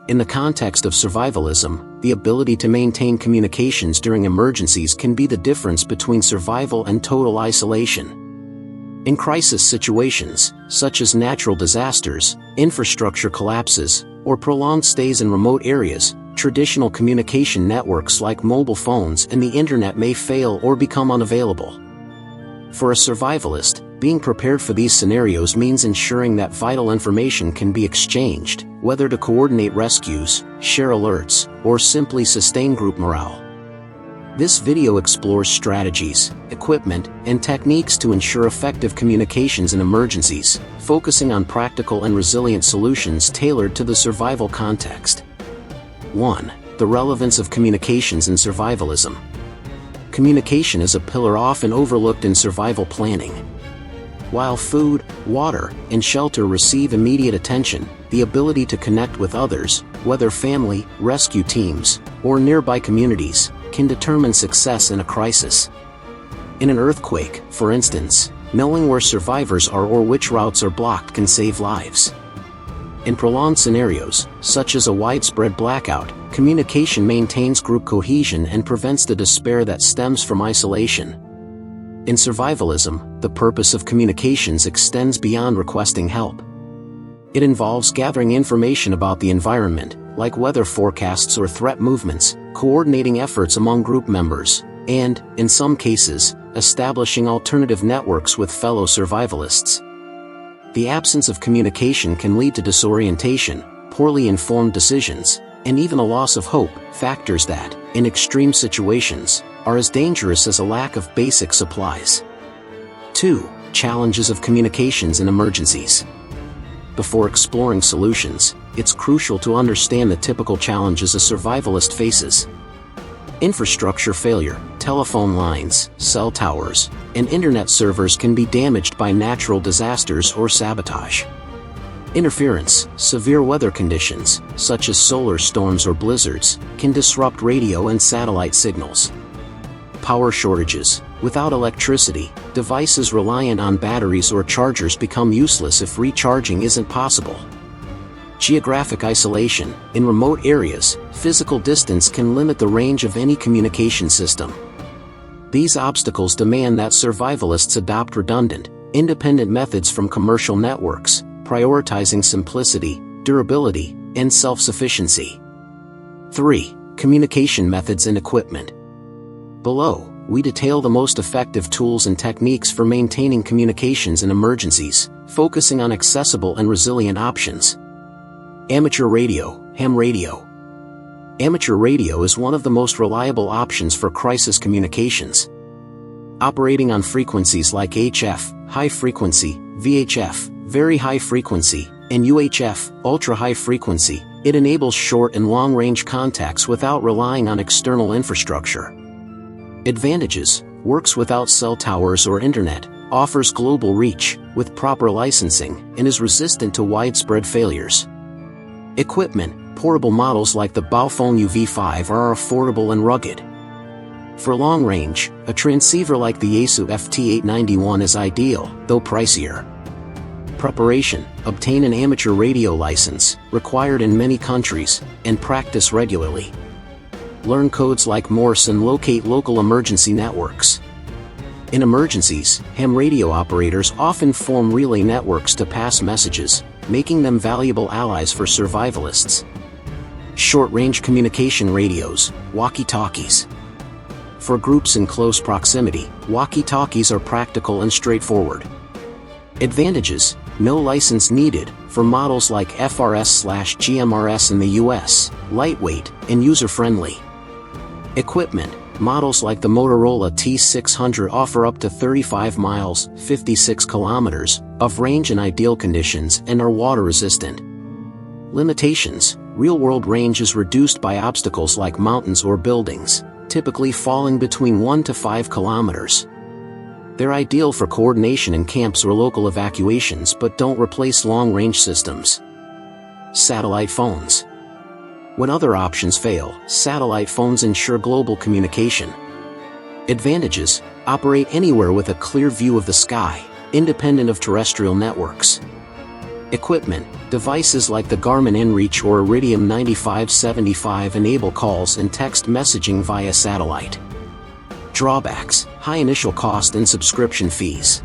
In the context of survivalism, the ability to maintain communications during emergencies can be the difference between survival and total isolation. In crisis situations, such as natural disasters, infrastructure collapses, or prolonged stays in remote areas, traditional communication networks like mobile phones and the internet may fail or become unavailable. For a survivalist, being prepared for these scenarios means ensuring that vital information can be exchanged, whether to coordinate rescues, share alerts, or simply sustain group morale. This video explores strategies, equipment, and techniques to ensure effective communications in emergencies, focusing on practical and resilient solutions tailored to the survival context. 1. The relevance of communications in survivalism. Communication is a pillar often overlooked in survival planning. While food, water, and shelter receive immediate attention, the ability to connect with others, whether family, rescue teams, or nearby communities, can determine success in a crisis. In an earthquake, for instance, knowing where survivors are or which routes are blocked can save lives. In prolonged scenarios, such as a widespread blackout, communication maintains group cohesion and prevents the despair that stems from isolation. In survivalism, the purpose of communications extends beyond requesting help. It involves gathering information about the environment, like weather forecasts or threat movements, coordinating efforts among group members, and, in some cases, establishing alternative networks with fellow survivalists. The absence of communication can lead to disorientation, poorly informed decisions, and even a loss of hope, factors that, in extreme situations, are as dangerous as a lack of basic supplies. 2. Challenges of communications in emergencies. Before exploring solutions, it's crucial to understand the typical challenges a survivalist faces. Infrastructure failure, telephone lines, cell towers, and internet servers can be damaged by natural disasters or sabotage. Interference, severe weather conditions, such as solar storms or blizzards, can disrupt radio and satellite signals. Power shortages. Without electricity, devices reliant on batteries or chargers become useless if recharging isn't possible. Geographic isolation. In remote areas, physical distance can limit the range of any communication system. These obstacles demand that survivalists adopt redundant, independent methods from commercial networks, prioritizing simplicity, durability, and self-sufficiency. 3. Communication methods and equipment. Below, we detail the most effective tools and techniques for maintaining communications in emergencies, focusing on accessible and resilient options. Amateur radio, ham radio. Amateur radio is one of the most reliable options for crisis communications. Operating on frequencies like HF, high frequency, VHF, very high frequency, and UHF, ultra high frequency, it enables short and long-range contacts without relying on external infrastructure. Advantages: works without cell towers or internet, offers global reach, with proper licensing, and is resistant to widespread failures. Equipment: portable models like the Baofeng UV5 are affordable and rugged. For long range, a transceiver like the Yaesu FT891 is ideal, though pricier. Preparation: obtain an amateur radio license, required in many countries, and practice regularly. Learn codes like Morse and locate local emergency networks. In emergencies, ham radio operators often form relay networks to pass messages, making them valuable allies for survivalists. Short-range communication radios, walkie-talkies. For groups in close proximity, walkie-talkies are practical and straightforward. Advantages: no license needed, for models like FRS/GMRS in the US, lightweight, and user-friendly. Equipment: models like the Motorola T600 offer up to 35 miles, 56 kilometers, of range in ideal conditions and are water-resistant. Limitations: real-world range is reduced by obstacles like mountains or buildings, typically falling between 1 to 5 kilometers. They're ideal for coordination in camps or local evacuations but don't replace long-range systems. Satellite phones. When other options fail, satellite phones ensure global communication. Advantages: operate anywhere with a clear view of the sky, independent of terrestrial networks. Equipment. Devices like the Garmin InReach or Iridium 9575 enable calls and text messaging via satellite. Drawbacks. High initial cost and subscription fees.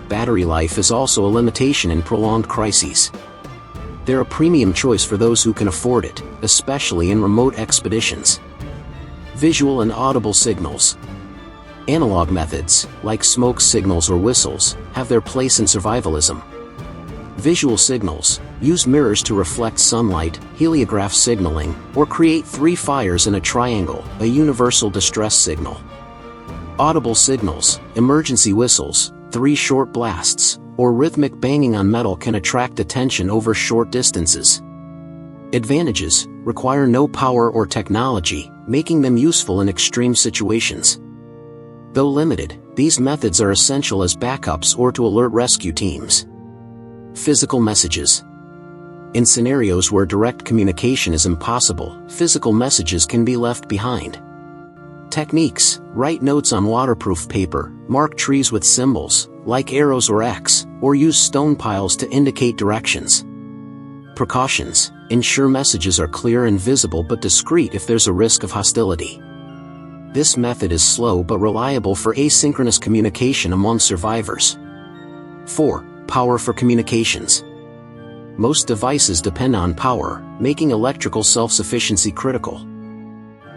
Battery life is also a limitation in prolonged crises. They're a premium choice for those who can afford it, especially in remote expeditions. Visual and audible signals. Analog methods, like smoke signals or whistles, have their place in survivalism. Visual signals use mirrors to reflect sunlight, heliograph signaling, or create three fires in a triangle, a universal distress signal. Audible signals, emergency whistles, three short blasts, or rhythmic banging on metal can attract attention over short distances. Advantages: require no power or technology, making them useful in extreme situations. Though limited, these methods are essential as backups or to alert rescue teams. Physical messages. In scenarios where direct communication is impossible, physical messages can be left behind. Techniques: write notes on waterproof paper, mark trees with symbols, like arrows or X, or use stone piles to indicate directions. Precautions: ensure messages are clear and visible but discreet if there's a risk of hostility. This method is slow but reliable for asynchronous communication among survivors. 4. Power for communications. Most devices depend on power, making electrical self-sufficiency critical.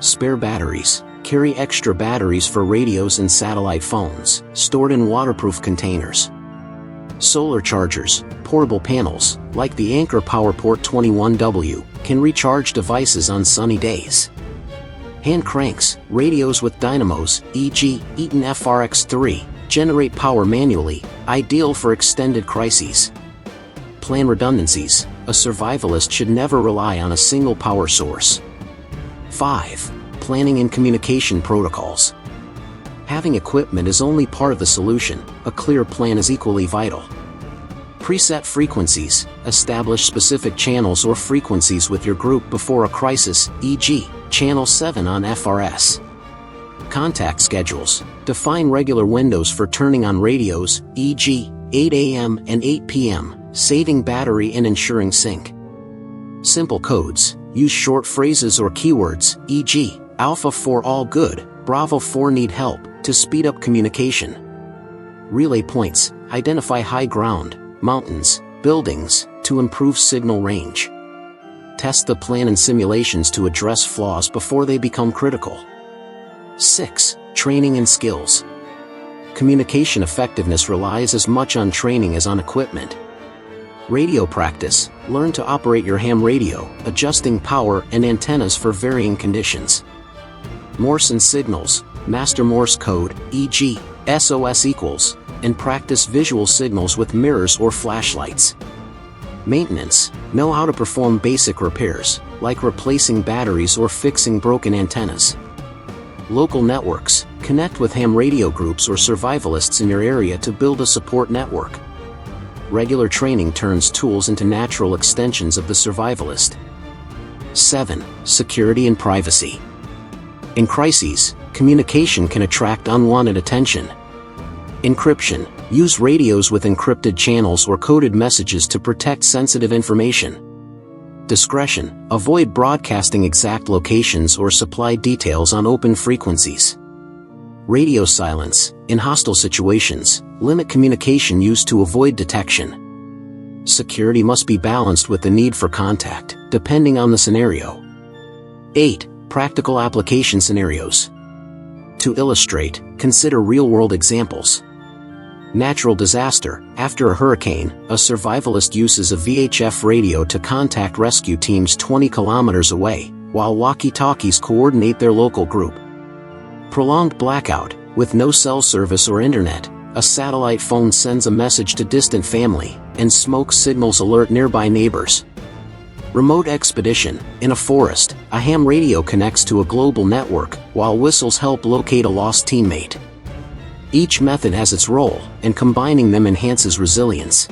Spare batteries. Carry extra batteries for radios and satellite phones, stored in waterproof containers. Solar chargers, portable panels, like the Anker PowerPort 21W, can recharge devices on sunny days. Hand cranks, radios with dynamos, e.g., Eaton FRX3, generate power manually, ideal for extended crises. Plan redundancies. A survivalist should never rely on a single power source. 5. Planning and communication protocols. Having equipment is only part of the solution, a clear plan is equally vital. Preset frequencies. Establish specific channels or frequencies with your group before a crisis, e.g., Channel 7 on FRS. Contact schedules. Define regular windows for turning on radios, e.g., 8 a.m. and 8 p.m., saving battery and ensuring sync. Simple codes. Use short phrases or keywords, e.g., Alpha 4 all good, Bravo 4 need help, to speed up communication. Relay points. Identify high ground, mountains, buildings, to improve signal range. Test the plan in simulations to address flaws before they become critical. 6. Training and skills. Communication effectiveness relies as much on training as on equipment. Radio practice. Learn to operate your ham radio, adjusting power and antennas for varying conditions. Morse and signals. Master Morse code, e.g., SOS equals, and practice visual signals with mirrors or flashlights. Maintenance. Know how to perform basic repairs, like replacing batteries or fixing broken antennas. Local networks. Connect with ham radio groups or survivalists in your area to build a support network. Regular training turns tools into natural extensions of the survivalist. 7. Security and privacy. In crises, communication can attract unwanted attention. Encryption. Use radios with encrypted channels or coded messages to protect sensitive information. Discretion. Avoid broadcasting exact locations or supply details on open frequencies. Radio silence. In hostile situations, limit communication use to avoid detection. Security must be balanced with the need for contact, depending on the scenario. 8. Practical application scenarios. To illustrate, consider real-world examples. Natural disaster. After a hurricane, a survivalist uses a VHF radio to contact rescue teams 20 kilometers away, while walkie-talkies coordinate their local group. Prolonged blackout. With no cell service or internet, a satellite phone sends a message to distant family, and smoke signals alert nearby neighbors. Remote expedition. In a forest, a ham radio connects to a global network, while whistles help locate a lost teammate. Each method has its role, and combining them enhances resilience.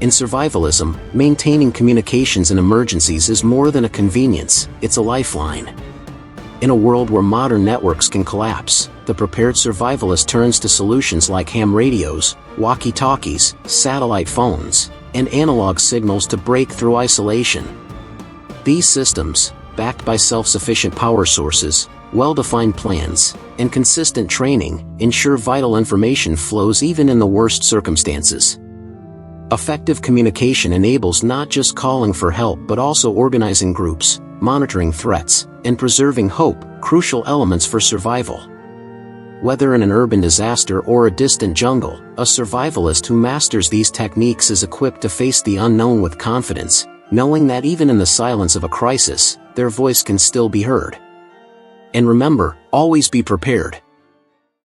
In survivalism, maintaining communications in emergencies is more than a convenience, it's a lifeline. In a world where modern networks can collapse, the prepared survivalist turns to solutions like ham radios, walkie-talkies, satellite phones, and analog signals to break through isolation. These systems, backed by self-sufficient power sources, well-defined plans, and consistent training, ensure vital information flows even in the worst circumstances. Effective communication enables not just calling for help but also organizing groups, monitoring threats, and preserving hope, crucial elements for survival. Whether in an urban disaster or a distant jungle, a survivalist who masters these techniques is equipped to face the unknown with confidence, knowing that even in the silence of a crisis, their voice can still be heard. And remember, always be prepared.